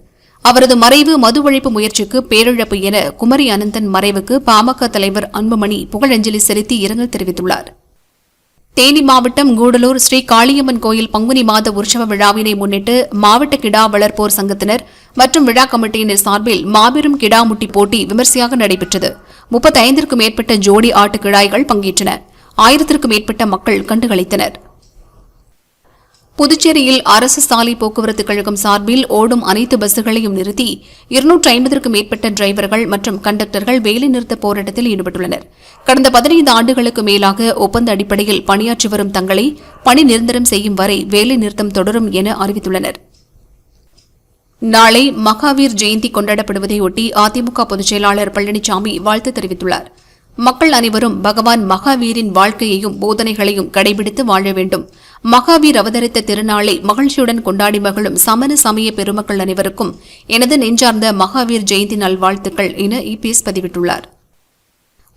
அவரது மறைவு மது ஒழிப்பு முயற்சிக்கு பேரிழப்பு என குமரி அனந்தன் மறைவுக்கு பாமக தலைவர் அன்புமணி புகழஞ்சலி செலுத்தி இரங்கல் தெரிவித்துள்ளார். தேனி மாவட்டம் கூடலூர் ஸ்ரீ காளியம்மன் கோயில் பங்குனி மாத உற்சவ விழாவினை முன்னிட்டு மாவட்ட கிடா வளர்ப்போர் சங்கத்தினர் மற்றும் விழா கமிட்டியினர் சார்பில் மாபெரும் கிடாமுட்டி போட்டி விமர்சையாக நடைபெற்றது. 35க்கும் மேற்பட்ட ஜோடி ஆட்டு கிடாய்கள் பங்கேற்றன. 1000க்கும் மேற்பட்ட மக்கள் கண்டுகளித்தனர். புதுச்சேரியில் அரசு சாலை போக்குவரத்து கழகம் சார்பில் ஓடும் அனைத்து பஸ்களையும் நிறுத்தி 250க்கும் மேற்பட்ட டிரைவர்கள் மற்றும் கண்டக்டர்கள் வேலைநிறுத்த போராட்டத்தில் ஈடுபட்டுள்ளனர். கடந்த 15 ஆண்டுகளுக்கு மேலாக ஒப்பந்த அடிப்படையில் பணியாற்றி வரும் தங்களை பணி நிரந்தரம் செய்யும் வரை வேலைநிறுத்தம் தொடரும் என அறிவித்துள்ளனர். நாளை மகாவீர் ஜெயந்தி கொண்டாடப்படுவதையொட்டி அதிமுக பொதுச் செயலாளர் பழனிசாமி வாழ்த்து தெரிவித்துள்ளார். மக்கள் அனைவரும் பகவான் மகாவீரின் வாழ்க்கையையும் போதனைகளையும் கடைபிடித்து வாழ வேண்டும். மகாவீர் அவதரித்த திருநாளை மகிழ்ச்சியுடன் கொண்டாடி மகிழும் சமண சமய பெருமக்கள் அனைவருக்கும் எனது நெஞ்சார்ந்த மகாவீர் ஜெயந்தி நல்வாழ்த்துக்கள் என இபிஎஸ் பதிவிட்டுள்ளார்.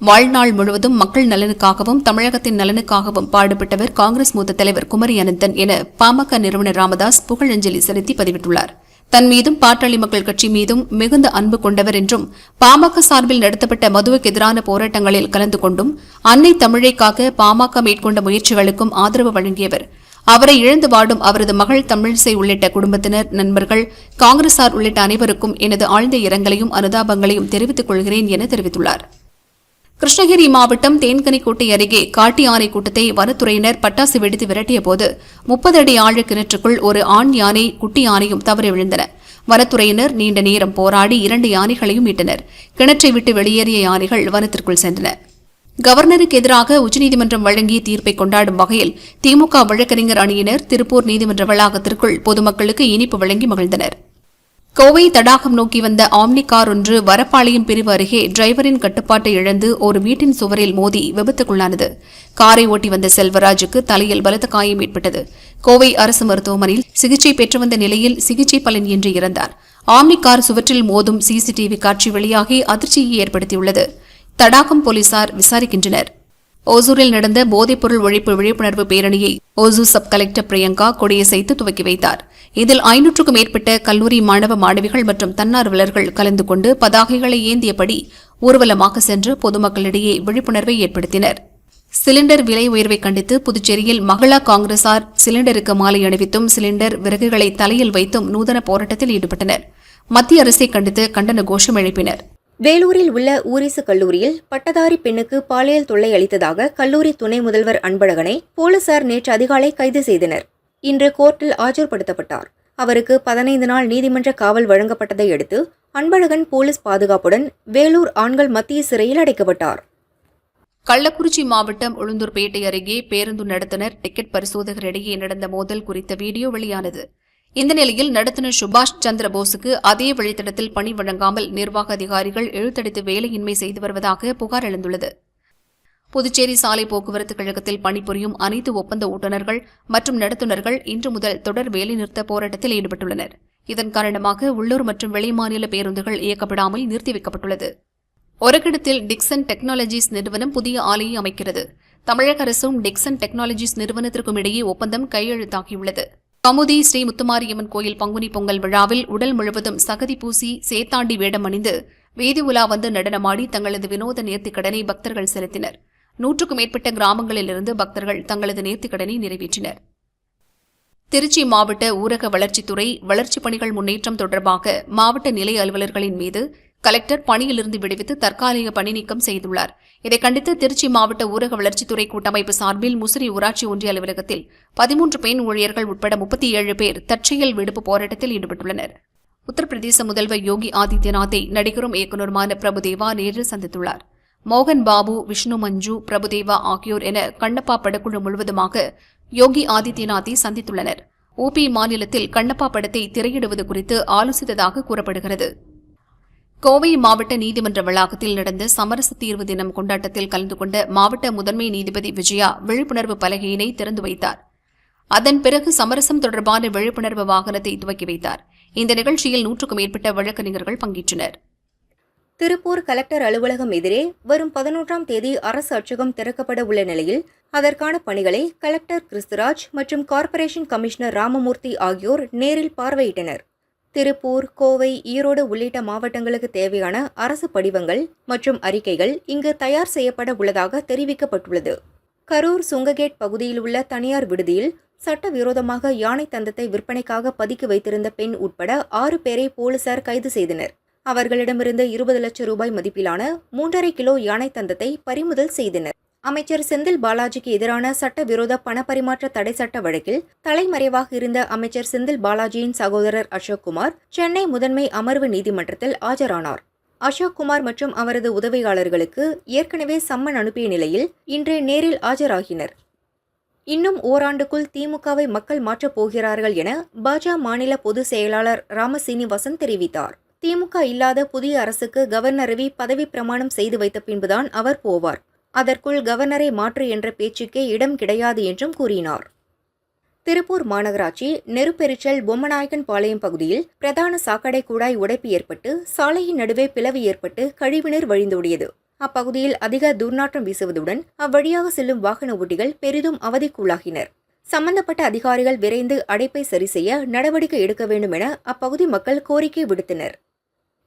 வாழ்நாள் முழுவதும் மக்கள் நலனுக்காகவும் தமிழகத்தின் நலனுக்காகவும் பாடுபட்டவர் காங்கிரஸ் மூத்த தலைவர் குமரி அனந்தன் என பாமக நிறுவனர் ராமதாஸ் புகழஞ்சலி செலுத்தி பதிவிட்டுள்ளார். தன் மீதும் பாட்டாளி மக்கள் கட்சி மீதும் மிகுந்த அன்பு கொண்டவர் என்றும் பாமக சார்பில் நடத்தப்பட்ட மதுவுக்கு எதிரான போராட்டங்களில் கலந்து கொண்டும் அன்னை தமிழைக்காக பாமக மேற்கொண்ட முயற்சிகளுக்கும் ஆதரவு வழங்கியவர். அவரை இழந்து வாடும் அவரது மகள் தமிழிசை உள்ளிட்ட குடும்பத்தினர், நண்பர்கள், காங்கிரசார் உள்ளிட்ட அனைவருக்கும் எனது ஆழ்ந்த இரங்கலையும் அனுதாபங்களையும் தெரிவித்துக் கொள்கிறேன் என தெரிவித்துள்ளார். கிருஷ்ணகிரி மாவட்டம் தேன்கனிக்கோட்டை அருகே காட்டு யானை கூட்டத்தை வனத்துறையினர் பட்டாசு வெடித்து விரட்டியபோது 30 அடி ஆழ கிணற்றுக்குள் ஒரு ஆண் யானை, குட்டி யானையும் தவறி விழுந்தன. வனத்துறையினர் நீண்ட நேரம் போராடி 2 யானைகளையும் மீட்டனர். கிணற்றை விட்டு வெளியேறிய யானைகள் வனத்திற்குள் சென்றன. கவர்னருக்கு எதிராக உச்சநீதிமன்றம் வழங்கிய தீர்ப்பை கொண்டாடும் வகையில் திமுக வழக்கறிஞர் அணியினர் திருப்பூர் நீதிமன்ற வளாகத்திற்குள் பொதுமக்களுக்கு இனிப்பு வழங்கி மகிழ்ந்தனர். கோவை தடாகம் நோக்கி வந்த ஆம்னி கார் ஒன்று வரப்பாளையம் பிரிவு அருகே டிரைவரின் கட்டுப்பாட்டை இழந்து ஒரு வீட்டின் சுவரில் மோதி விபத்துக்குள்ளானது. காரை ஓட்டி வந்த செல்வராஜுக்கு தலையில் பலத்த காயம் ஏற்பட்டது. கோவை அரசு மருத்துவமனையில் சிகிச்சை பெற்று வந்த நிலையில் சிகிச்சை பலனின்றி இறந்தார். ஆம்னி கார் சுவற்றில் மோதும் சிசிடிவி காட்சி வெளியாகி அதிர்ச்சியை ஏற்படுத்தியுள்ளது. தடாகம் போலீசார் விசாரிக்கின்றனர். ஓசூரில் நடந்த போதைப்பொருள் ஒழிப்பு விழிப்புணர்வு பேரணியை ஓசூர் சப் கலெக்டர் பிரியங்கா கொடியசைத்து துவக்கி வைத்தார். இதில் 500க்கும் மேற்பட்ட கல்லூரி மாணவ மாணவிகள் மற்றும் தன்னார்வலர்கள் கலந்து கொண்டு பதாகைகளை ஏந்தியபடி ஊர்வலமாக சென்று பொதுமக்களிடையே விழிப்புணர்வை ஏற்படுத்தினர். சிலிண்டர் விலை உயர்வை கண்டித்து புதுச்சேரியில் மகிழா காங்கிரசார் சிலிண்டருக்கு மாலை அணிவித்தும் சிலிண்டர் விறகுகளை தலையில் வைத்தும் நூதன போராட்டத்தில் ஈடுபட்டனர். மத்திய அரசை கண்டித்து கண்டன கோஷம் எழுப்பினர். வேலூரில் உள்ள ஊரிசு கல்லூரியில் பட்டதாரி பெண்ணுக்கு பாலியல் தொல்லை அளித்ததாக கல்லூரி துணை முதல்வர் அன்பழகனை போலீசார் நேற்று அதிகாலை கைது செய்தனர். இன்று கோர்ட்டில் ஆஜர்படுத்தப்பட்டார். அவருக்கு 15 நாள் நீதிமன்ற காவல் வழங்கப்பட்டதை அடுத்து அன்பழகன் போலீஸ் பாதுகாப்புடன் வேலூர் ஆண்கள் மத்திய சிறையில் அடைக்கப்பட்டார். கள்ளக்குறிச்சி மாவட்டம் உளுந்தூர்பேட்டை அருகே பேருந்து நடத்துனர் டிக்கெட் பரிசோதகரிடையே நடந்த மோதல் குறித்த வீடியோ வெளியானது. இந்த நிலையில் நடத்துனர் சுபாஷ் சந்திர போஸுக்கு அதே வழித்தடத்தில் பணி வழங்காமல் நிர்வாக அதிகாரிகள் இழுத்தடித்து வேலையின்மை செய்து வருவதாக புகார் எழுந்துள்ளது. புதுச்சேரி சாலை போக்குவரத்து கழகத்தில் பணிபுரியும் அனைத்து ஒப்பந்த ஓட்டுநர்கள் மற்றும் நடத்துனர்கள் இன்று முதல் தொடர் வேலைநிறுத்த போராட்டத்தில் ஈடுபட்டுள்ளனர். இதன் காரணமாக உள்ளூர் மற்றும் வெளிமாநில பேருந்துகள் இயக்கப்படாமல் நிறுத்தி வைக்கப்பட்டுள்ளது. ஒரகடத்தில் டிக்சன் டெக்னாலஜிஸ் நிறுவனம் புதிய ஆலையை அமைக்கிறது. தமிழக அரசும் டிக்சன் டெக்னாலஜிஸ் நிறுவனத்திற்கும் இடையே ஒப்பந்தம் கையெழுத்தாகியுள்ளது. கமுதி ஸ்ரீ முத்துமாரியம்மன் கோயில் பங்குனி பொங்கல் விழாவில் உடல் முழுவதும் சகதி பூசி சேத்தாண்டி வேடம் அணிந்து வீதி உலா வந்து நடனமாடி தங்களது வினோத நேர்த்திக்கடனை பக்தர்கள் செலுத்தினர். 100க்கும் மேற்பட்ட கிராமங்களிலிருந்து பக்தர்கள் தங்களது நேர்த்திக்கடனை நிறைவேற்றினர். திருச்சி மாவட்ட ஊரக வளர்ச்சித்துறை வளர்ச்சிப் பணிகள் முன்னேற்றம் தொடர்பாக மாவட்ட நிலை அலுவலர்களின் மீது கலெக்டர் பணியிலிருந்து விடுவித்து தற்காலிக பணி நீக்கம் செய்துள்ளார். இதை கண்டித்து திருச்சி மாவட்ட ஊரக வளர்ச்சித்துறை கூட்டமைப்பு சார்பில் முசிறி ஊராட்சி ஒன்றிய அலுவலகத்தில் 13 பெண் ஊழியர்கள் உட்பட 37 பேர் தற்செயல் விடுப்பு போராட்டத்தில் ஈடுபட்டுள்ளனர். உத்தரப்பிரதேச முதல்வர் யோகி ஆதித்யநாத்தை நடிகரும் இயக்குநருமான பிரபுதேவா நேரில் சந்தித்துள்ளார். மோகன் பாபு, விஷ்ணு மஞ்சு, பிரபுதேவா ஆகியோர் என கண்ணப்பா படக்குழு முழுவதுமாக யோகி ஆதித்யநாத்தை சந்தித்துள்ளனர். ஊபி மாநிலத்தில் கண்ணப்பா படத்தை திரையிடுவது குறித்து ஆலோசித்ததாக கூறப்படுகிறது. கோவை மாவட்ட நீதிமன்ற வளாகத்தில் நடந்த சமரச தீர்வு தினம் கொண்டாட்டத்தில் கலந்து கொண்ட மாவட்ட முதன்மை நீதிபதி விஜயா விழிப்புணர்வு பலகையினை திறந்து வைத்தார். அதன் பிறகு சமரசம் தொடர்பான விழிப்புணர்வு வாகனத்தை துவக்கி வைத்தார். இந்த நிகழ்ச்சியில் 100க்கும் மேற்பட்ட வழக்கறிஞர்கள் பங்கேற்றனர். திருப்பூர் கலெக்டர் அலுவலகம் எதிரே வரும் 11ஆம் தேதி அரசு அச்சகம் திறக்கப்பட உள்ள நிலையில் அதற்கான பணிகளை கலெக்டர் கிறிஸ்துராஜ் மற்றும் கார்ப்பரேஷன் கமிஷனர் ராமமூர்த்தி ஆகியோர் நேரில் பார்வையிட்டனர். திருப்பூர், கோவை, ஈரோடு உள்ளிட்ட மாவட்டங்களுக்கு தேவையான அரசு படிவங்கள் மற்றும் அறிக்கைகள் இங்கு தயார் செய்யப்பட உள்ளதாக தெரிவிக்கப்பட்டுள்ளது. கரூர் சுங்ககேட் பகுதியில் உள்ள தனியார் விடுதியில் சட்டவிரோதமாக யானை தந்தத்தை விற்பனைக்காக பதுக்கி வைத்திருந்த பெண் உட்பட 6 பேரை போலீசார் கைது செய்தனர். அவர்களிடமிருந்து 20 லட்சம் ரூபாய் மதிப்பிலான 3.5 கிலோ யானை தந்தத்தை பறிமுதல் செய்தனர். அமைச்சர் செந்தில் பாலாஜிக்கு எதிரான சட்டவிரோத பணப்பரிமாற்ற தடை சட்ட வழக்கில் தலைமறைவாக இருந்த அமைச்சர் செந்தில் பாலாஜியின் சகோதரர் அசோக்குமார் சென்னை முதன்மை அமர்வு நீதிமன்றத்தில் ஆஜரானார். அசோக்குமார் மற்றும் அவரது உதவியாளர்களுக்கு ஏற்கனவே சம்மன் அனுப்பிய நிலையில் இன்று நேரில் ஆஜராகினர். இன்னும் ஓராண்டுக்குள் திமுகவை மக்கள் மாற்றப் போகிறார்கள் என பாஜக மாநில பொதுச் செயலாளர் ராமசீனிவாசன் தெரிவித்தார். திமுக இல்லாத புதிய அரசுக்கு கவர்னர் ரவி பதவி பிரமாணம் செய்து வைத்த பின்புதான் அவர் போவார். அதற்குள் கவர்னரை மாற்று என்ற பேச்சுக்கே இடம் கிடையாது என்றும் கூறினார். திருப்பூர் மாநகராட்சி நெருப்பெரிச்சல் பொம்மநாயக்கன் பாளையம் பகுதியில் பிரதான சாக்கடை குழாய் உடைப்பு ஏற்பட்டு சாலையின் நடுவே பிளவு ஏற்பட்டு கழிவுநீர் வழிந்தோடியது. அப்பகுதியில் அதிக துர்நாற்றம் வீசுவதுடன் அவ்வழியாக செல்லும் வாகன ஓட்டிகள் பெரிதும் அவதிக்குள்ளாகினர். சம்பந்தப்பட்ட அதிகாரிகள் விரைந்து அடைப்பை சரி செய்ய நடவடிக்கை எடுக்க வேண்டும் என அப்பகுதி மக்கள் கோரிக்கை விடுத்தனர்.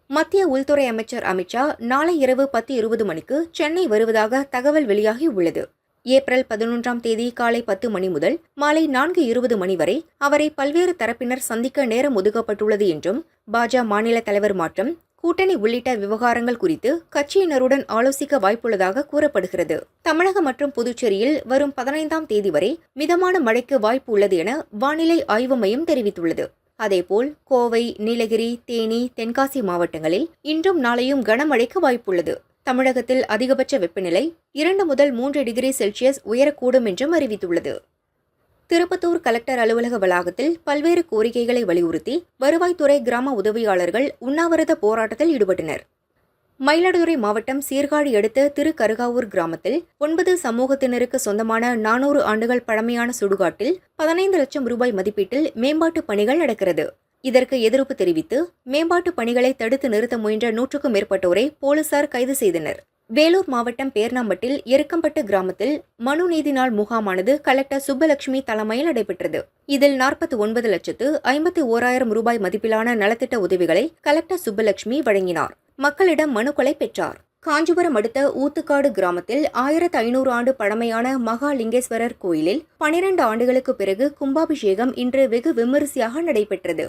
மத்திய உள்துறை அமைச்சர் அமித்ஷா நாளை இரவு 10:20 மணிக்கு சென்னை வருவதாக தகவல் வெளியாகி உள்ளது. ஏப்ரல் 11ஆம் தேதி காலை 10 மணி முதல் மாலை 4:20 மணி வரை அவரை பல்வேறு தரப்பினர் சந்திக்க நேரம் ஒதுக்கப்பட்டுள்ளது என்றும் பாஜக மாநில தலைவர் மாற்றம், கூட்டணி உள்ளிட்ட விவகாரங்கள் குறித்து கட்சியினருடன் ஆலோசிக்க வாய்ப்புள்ளதாக கூறப்படுகிறது. தமிழகம் மற்றும் புதுச்சேரியில் வரும் 15ஆம் தேதி வரை மிதமான மழைக்கு வாய்ப்பு உள்ளது என வானிலை ஆய்வு மையம் தெரிவித்துள்ளது. அதேபோல் கோவை, நீலகிரி, தேனி, தென்காசி மாவட்டங்களில் இன்றும் நாளையும் கனமழைக்கு வாய்ப்புள்ளது. தமிழகத்தில் அதிகபட்ச வெப்பநிலை 2 முதல் 3 டிகிரி செல்சியஸ் உயரக்கூடும் என்றும் அறிவித்துள்ளது. திருப்பத்தூர் கலெக்டர் அலுவலக வளாகத்தில் பல்வேறு கோரிக்கைகளை வலியுறுத்தி வருவாய்த்துறை கிராம உதவியாளர்கள் உண்ணாவிரத போராட்டத்தில் ஈடுபட்டனர். மயிலாடுதுறை மாவட்டம் சீர்காழி அடுத்த திருக்கருகாவூர் கிராமத்தில் 9 சமூகத்தினருக்கு சொந்தமான 400 ஆண்டுகள் பழமையான சுடுகாட்டில் 15 லட்சம் ரூபாய் மதிப்பீட்டில் மேம்பாட்டு பணிகள் நடக்கிறது. இதற்கு எதிர்ப்பு தெரிவித்து மேம்பாட்டு பணிகளை தடுத்து நிறுத்த முயன்ற 100க்கும் மேற்பட்டோரை போலீசார் கைது செய்தனர். வேலூர் மாவட்டம் பேர்ணாம்பட்டில் எருக்கம்பட்டு கிராமத்தில் மனு நீதி நாள் முகாமானது கலெக்டர் சுப்பலட்சுமி தலைமையில் நடைபெற்றது. இதில் 49,51,51,000 ரூபாய் மதிப்பிலான நலத்திட்ட உதவிகளை கலெக்டர் சுப்பலட்சுமி வழங்கினார். மக்களிடம் மனுக்களை பெற்றார். காஞ்சிபுரம் அடுத்த ஊத்துக்காடு கிராமத்தில் 1500 ஆண்டு பழமையான மகாலிங்கேஸ்வரர் கோயிலில் 12 ஆண்டுகளுக்கு பிறகு கும்பாபிஷேகம் இன்று வெகு விமரிசையாக நடைபெற்றது.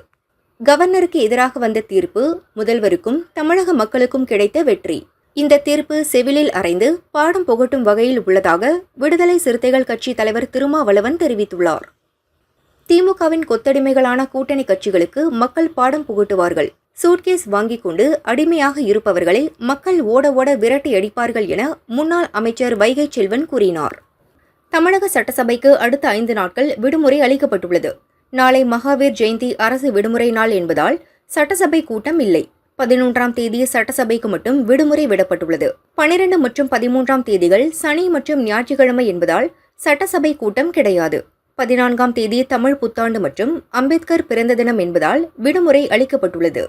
கவர்னருக்கு எதிராக வந்த தீர்ப்பு முதல்வருக்கும் தமிழக மக்களுக்கும் கிடைத்த வெற்றி. இந்த தீர்ப்பு செவிலில் அறைந்து பாடம் புகட்டும் வகையில் உள்ளதாக விடுதலை சிறுத்தைகள் கட்சி தலைவர் திருமாவளவன் தெரிவித்துள்ளார். திமுகவின் கொத்தடிமைகளான கூட்டணி கட்சிகளுக்கு மக்கள் பாடம் புகட்டுவார்கள். சூட்கேஸ் வாங்கிக் கொண்டு அடிமையாக இருப்பவர்களை மக்கள் ஓட ஓட விரட்டி அடிப்பார்கள் என முன்னாள் அமைச்சர் வைகை செல்வன் கூறினார். தமிழக சட்டசபைக்கு அடுத்த 5 நாட்கள் விடுமுறை அளிக்கப்பட்டுள்ளது. நாளை மகாவீர் ஜெயந்தி அரசு விடுமுறை நாள் என்பதால் சட்டசபை கூட்டம் இல்லை. 11ஆம் தேதி சட்டசபைக்கு மட்டும் விடுமுறை விடப்பட்டுள்ளது. 12 மற்றும் 13ஆம் தேதிகள் சனி மற்றும் ஞாயிற்றுக்கிழமை என்பதால் சட்டசபை கூட்டம் கிடையாது. 14ஆம் தேதி தமிழ் புத்தாண்டு மற்றும் அம்பேத்கர் பிறந்த தினம் என்பதால் விடுமுறை அளிக்கப்பட்டுள்ளது.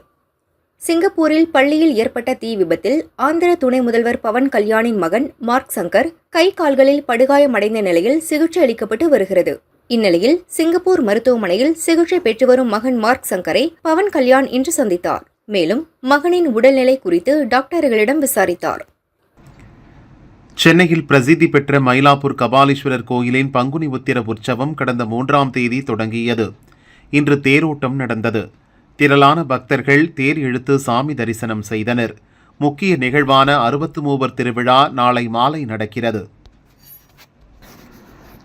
சிங்கப்பூரில் பள்ளியில் ஏற்பட்ட தீ விபத்தில் ஆந்திர துணை முதல்வர் பவன் கல்யாணின் மகன் மார்க் சங்கர் கை கால்களில் படுகாயமடைந்த நிலையில் சிகிச்சை அளிக்கப்பட்டு வருகிறது. இந்நிலையில் சிங்கப்பூர் மருத்துவமனையில் சிகிச்சை பெற்று வரும் மகன் மார்க் சங்கரை பவன் கல்யாண் இன்று சந்தித்தார். மேலும் மகனின் உடல்நிலை குறித்து டாக்டர்களிடம் விசாரித்தார். சென்னையில் பிரசித்தி பெற்ற மயிலாப்பூர் கபாலீஸ்வரர் கோயிலின் பங்குனி உத்திர உற்சவம் கடந்த 3ஆம் தேதி தொடங்கியது. இன்று தேரோட்டம் நடந்தது. திரளான பக்தர்கள் தேர் இழுத்து சாமி தரிசனம் செய்தனர். முக்கிய நிகழ்வான 63 திருவிழா நாளை மாலை நடக்கிறது.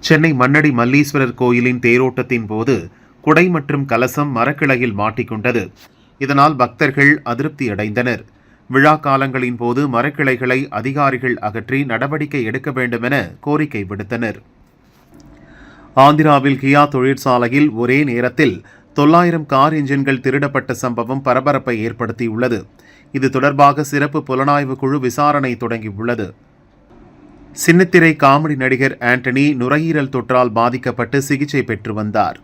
சென்னை மண்ணடி மல்லீஸ்வரர் கோயிலின் தேரோட்டத்தின் போது குடை மற்றும் கலசம் மரக்கிளையில் மாட்டிக்கொண்டது. இதனால் பக்தர்கள் அதிருப்தி அடைந்தனர். விழா காலங்களின் போது மரக்கிளைகளை அதிகாரிகள் அகற்றி நடவடிக்கை எடுக்க வேண்டும் என கோரிக்கை விடுத்தனர். ஆந்திராவில் கியா தொழிற்சாலையில் ஒரே நேரத்தில் 900 கார் என்ஜின்கள் திருடப்பட்ட சம்பவம் பரபரப்பை ஏற்படுத்தியுள்ளது. இது தொடர்பாக சிறப்பு புலனாய்வு குழு விசாரணை தொடங்கியுள்ளது. சின்னத்திரை காமெடி நடிகர் ஆண்டனி நுரையீரல் தொற்றால் பாதிக்கப்பட்டு சிகிச்சை பெற்று வந்தார்.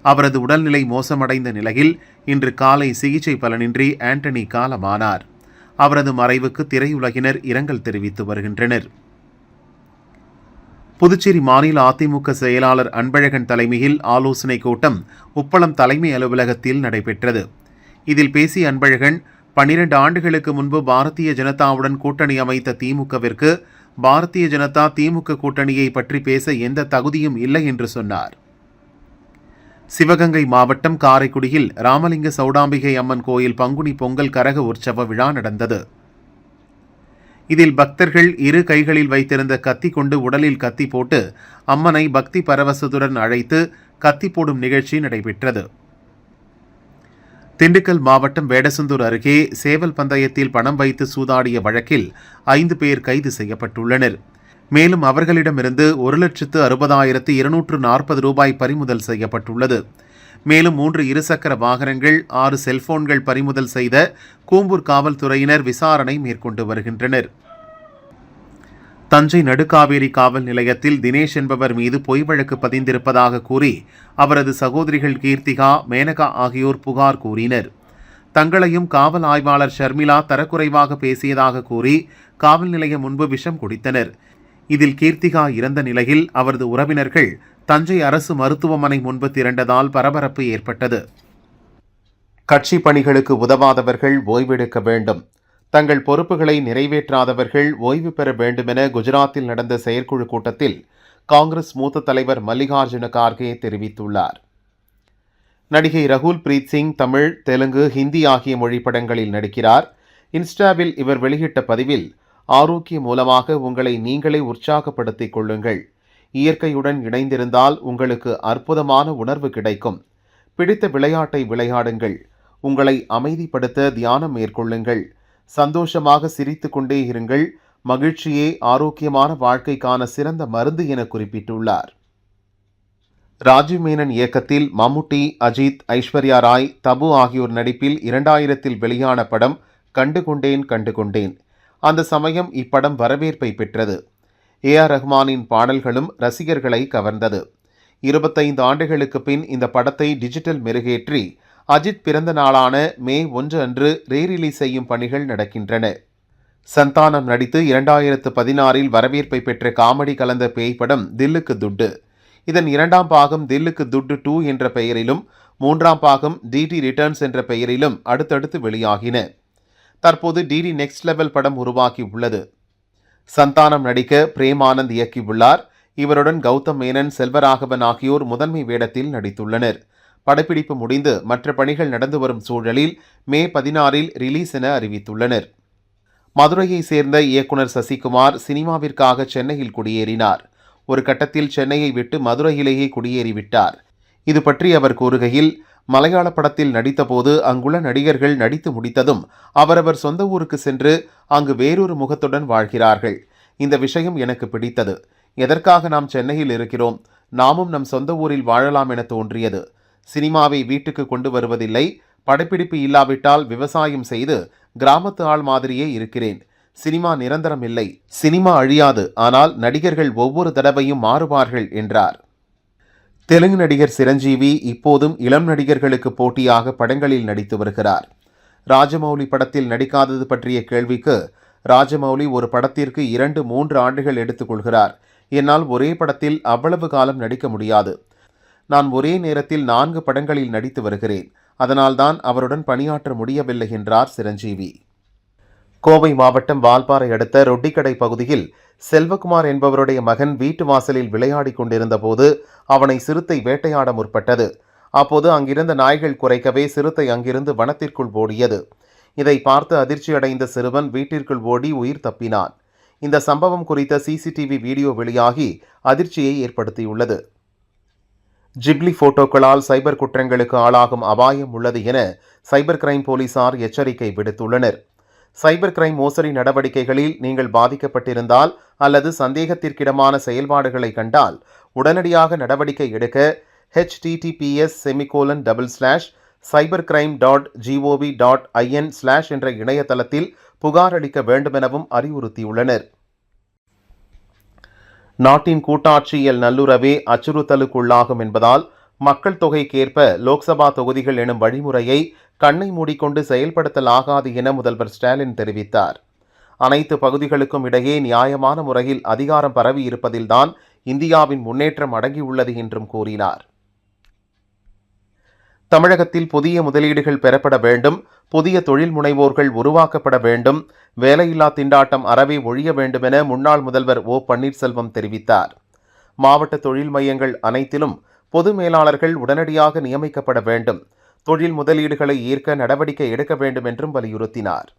அவரது உடல்நிலை மோசமடைந்த நிலையில் இன்று காலை சிகிச்சை பலனின்றி ஆண்டனி காலமானார். அவரது மறைவுக்கு திரையுலகினர் இரங்கல் தெரிவித்து வருகின்றனர். புதுச்சேரி மாநில அதிமுக செயலாளர் அன்பழகன் தலைமையில் ஆலோசனை கூட்டம் உப்பளம் தலைமை அலுவலகத்தில் நடைபெற்றது. இதில் பேசிய அன்பழகன் 12 ஆண்டுகளுக்கு முன்பு பாரதிய ஜனதாவுடன் கூட்டணி அமைத்த திமுகவிற்கு பாரதிய ஜனதா திமுக கூட்டணியை பற்றி பேச எந்த தகுதியும் இல்லை என்று சொன்னார். சிவகங்கை மாவட்டம் காரைக்குடியில் ராமலிங்க சௌடாம்பிகை அம்மன் கோயில் பங்குனி பொங்கல் கரக உற்சவ விழா நடந்தது. இதில் பக்தர்கள் இரு கைகளில் வைத்திருந்த கத்தி கொண்டு உடலில் கத்தி போட்டு அம்மனை பக்தி பரவசத்துடன் அழைத்து கத்தி போடும் நிகழ்ச்சி நடைபெற்றது. திண்டுக்கல் மாவட்டம் வேடசந்தூர் அருகே சேவல் பந்தயத்தில் பணம் வைத்து சூதாடிய வழக்கில் 5 பேர் கைது செய்யப்பட்டுள்ளனர். மேலும் அவர்களிடமிருந்து 1,60,240 ரூபாய் பறிமுதல் செய்யப்பட்டுள்ளது. மேலும் 3 இருசக்கர வாகனங்கள், 6 செல்போன்கள் பறிமுதல் செய்த கூம்பூர் காவல்துறையினர் விசாரணை மேற்கொண்டு வருகின்றனர். தஞ்சை நடுக்காவேரி காவல் நிலையத்தில் தினேஷ் என்பவர் மீது பொய் வழக்கு பதிந்திருப்பதாக கூறி அவரது சகோதரிகள் கீர்த்திகா, மேனகா ஆகியோர் புகார் கூறினர். தங்களையும் காவல் ஆய்வாளர் ஷர்மிளா தரக்குறைவாக பேசியதாக கூறி காவல் நிலையம் முன்பு விஷம் குடித்தனர். இதில் கீர்த்திகா இறந்த நிலையில் அவரது உறவினர்கள் தஞ்சை அரசு மருத்துவமனை முன்பு திரண்டதால் பரபரப்பு ஏற்பட்டது. கட்சி பணிகளுக்கு உதவாதவர்கள் ஓய்வெடுக்க வேண்டும், தங்கள் பொறுப்புகளை நிறைவேற்றாதவர்கள் ஓய்வு பெற வேண்டுமென குஜராத்தில் நடந்த செயற்குழு கூட்டத்தில் காங்கிரஸ் மூத்த தலைவர் மல்லிகார்ஜுன கார்கே தெரிவித்துள்ளார். நடிகை ரகுல் பிரீத் சிங் தமிழ், தெலுங்கு, ஹிந்தி ஆகிய மொழி படங்களில் நடிக்கிறார். இன்ஸ்டாவில் இவர் வெளியிட்ட பதிவில், ஆரோக்கிய மூலமாக உங்களை நீங்களே உற்சாகப்படுத்திக் கொள்ளுங்கள், இயற்கையுடன் இணைந்திருந்தால் உங்களுக்கு அற்புதமான உணர்வு கிடைக்கும், பிடித்த விளையாட்டை விளையாடுங்கள், உங்களை அமைதிப்படுத்த தியானம் மேற்கொள்ளுங்கள், சந்தோஷமாக சிரித்து கொண்டே இருங்கள், மகிழ்ச்சியே ஆரோக்கியமான வாழ்க்கைக்கான சிறந்த மருந்து என குறிப்பிட்டுள்ளார். ராஜீவ் மேனன் இயக்கத்தில் மம்முட்டி, அஜித், ஐஸ்வர்யா ராய், தபு ஆகியோர் நடிப்பில் 2000 வெளியான படம் கண்டுகொண்டேன். அந்த சமயம் இப்படம் வரவேற்பை பெற்றது. ஏஆர் ரஹ்மானின் பாடல்களும் ரசிகர்களை கவர்ந்தது. 25 ஆண்டுகளுக்கு பின் இந்த படத்தை டிஜிட்டல் மெருகேற்றி அஜித் பிறந்த நாளான மே 1 அன்று ரீரிலீஸ் செய்யும் பணிகள் நடக்கின்றன. சந்தானம் நடித்து 2016 வரவேற்பை பெற்ற காமெடி கலந்த பேய் படம் தில்லுக்கு துட்டு. இதன் 2ஆம் பாகம் தில்லுக்கு துட்டு 2 என்ற பெயரிலும் 3ஆம் பாகம் டிடி ரிட்டர்ன்ஸ் என்ற பெயரிலும் அடுத்தடுத்து வெளியாகின. தற்போது டிடி நெக்ஸ்ட் லெவல் படம் உருவாக்கி உள்ளது. சந்தானம் நடிக்க பிரேம் ஆனந்த் இயக்கியுள்ளார். இவருடன் கௌதம் மேனன், செல்வராகவன் ஆகியோர் முதன்மை வேடத்தில் நடித்துள்ளனர். படப்பிடிப்பு முடிந்து மற்ற பணிகள் நடந்து வரும் சூழலில் மே 16 ரிலீஸ் என அறிவித்துள்ளனர். மதுரையை சேர்ந்த இயக்குனர் சசிகுமார் சினிமாவிற்காக சென்னையில் குடியேறினார். ஒரு கட்டத்தில் சென்னையை விட்டு மதுரையிலேயே குடியேறிவிட்டார். இது பற்றி அவர் கூறுகையில், மலையாள படத்தில் நடித்தபோது அங்குள்ள நடிகர்கள் நடித்து முடித்ததும் அவரவர் சொந்த ஊருக்கு சென்று அங்கு வேறொரு முகத்துடன் வாழ்கிறார்கள். இந்த விஷயம் எனக்கு பிடித்தது. எதற்காக நாம் சென்னையில் இருக்கிறோம், நாமும் நம் சொந்த ஊரில் வாழலாம் என தோன்றியது. சினிமாவை வீட்டுக்கு கொண்டு வருவதில்லை, படப்பிடிப்பு இல்லாவிட்டால் விவசாயம் செய்து கிராமத்து ஆள் மாதிரியே இருக்கிறேன். சினிமா நிரந்தரம் இல்லை, சினிமா அழியாது, ஆனால் நடிகர்கள் ஒவ்வொரு தடவையும் மாறுவார்கள் என்றார். தெலுங்கு நடிகர் சிரஞ்சீவி இப்போதும் இளம் நடிகர்களுக்கு போட்டியாக படங்களில் நடித்து வருகிறார். ராஜமௌலி படத்தில் நடிக்காதது பற்றிய கேள்விக்கு, ராஜமௌலி ஒரு படத்திற்கு 2-3 ஆண்டுகள் எடுத்துக்கொள்கிறார். என்னால் ஒரே படத்தில் அவ்வளவு காலம் நடிக்க முடியாது. நான் ஒரே நேரத்தில் 4 படங்களில் நடித்து வருகிறேன். அதனால்தான் அவருடன் பணியாற்ற முடியவில்லை என்றார் சிரஞ்சீவி. கோவை மாவட்டம் வால்பாறை அடுத்த ரொட்டிக்கடை பகுதியில் செல்வகுமார் என்பவருடைய மகன் வீட்டு வாசலில் விளையாடிக் கொண்டிருந்த போது அவனை சிறுத்தை வேட்டையாட முற்பட்டது. அப்போது அங்கிருந்த நாய்கள் குறைக்கவே சிறுத்தை அங்கிருந்து வனத்திற்குள் ஓடியது. இதை பார்த்து அதிர்ச்சியடைந்த சிறுவன் வீட்டிற்குள் ஓடி உயிர் தப்பினான். இந்த சம்பவம் குறித்த சிசிடிவி வீடியோ வெளியாகி அதிர்ச்சியை ஏற்படுத்தியுள்ளது. ஜிப்லி போட்டோக்களால் சைபர் குற்றங்களுக்கு ஆளாகும் அபாயம் உள்ளது என சைபர் கிரைம் போலீசார் எச்சரிக்கை விடுத்துள்ளனர். சைபர் கிரைம் மோசடி நடவடிக்கைகளில் நீங்கள் பாதிக்கப்பட்டிருந்தால் அல்லது சந்தேகத்திற்கிடமான செயல்பாடுகளை கண்டால் உடனடியாக நடவடிக்கை எடுக்க https:/cybercrime.gov.in/ என்ற இணையதளத்தில் புகார் அளிக்க வேண்டுமெனவும் அறிவுறுத்தியுள்ளனர். நாட்டின் கூட்டாட்சியியல் நல்லுறவே அச்சுறுத்தலுக்குள்ளாகும் என்பதால் மக்கள் தொகைக்கேற்ப லோக்சபா தொகுதிகள் எனும் வழிமுறையை கண்ணை மூடிக்கொண்டு செயல்படுத்தலாகாது என முதல்வர் ஸ்டாலின் தெரிவித்தார். அனைத்து பகுதிகளுக்கும் இடையே நியாயமான முறையில் அதிகாரம் பரவி இருப்பதில்தான் இந்தியாவின் முன்னேற்றம் அடங்கியுள்ளது என்றும் கூறினார். தமிழகத்தில் புதிய முதலீடுகள் பெறப்பட வேண்டும், புதிய தொழில் முனைவோர்கள் உருவாக்கப்பட வேண்டும், வேலையில்லா திண்டாட்டம் அறவே ஒழிய வேண்டும் என முன்னாள் முதல்வர் ஓ பன்னீர்செல்வம் தெரிவித்தார். மாவட்ட தொழில் மையங்கள் அனைத்திலும் பொது மேலாளர்கள் உடனடியாக நியமிக்கப்பட வேண்டும், தொழில் முதலீடுகளை ஈர்க்க நடவடிக்கை எடுக்க வேண்டும் என்றும் வலியுறுத்தினார்.